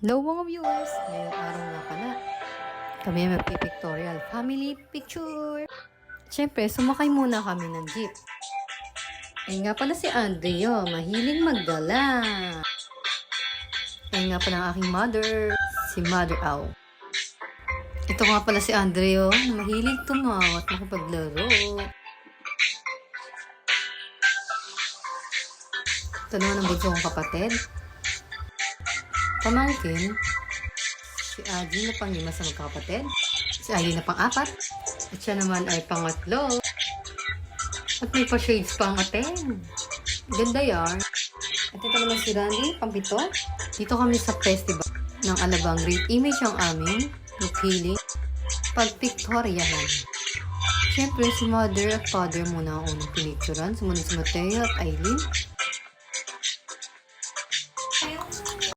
Hello mga viewers! Ngayong araw nga pala, kami ay magpipictorial family picture. Siyempre, sumakay muna kami ng jeep. Ayun nga pala si Andrea, mahilig magdala. Ayun nga pala ang aking mother, si Mother Au. Ito nga pala si Andrea, na mahilig tumawa at makipaglaro. Ito naman ang bunso kong kapatid. Pamangkin, si Adi na pang-5 sa magkakapatid, si Ali na pang-4, at siya naman ay pangatlo. At may pa-shades pang-10. Ganda yan. At ito naman si Randy, pang-7. Dito kami sa festival ng Alabang. Great image ang aming look healing pag-pictoriahan. Siyempre, si mother at father muna ang unang pinicturan. Sumunod si Mateo at Aileen.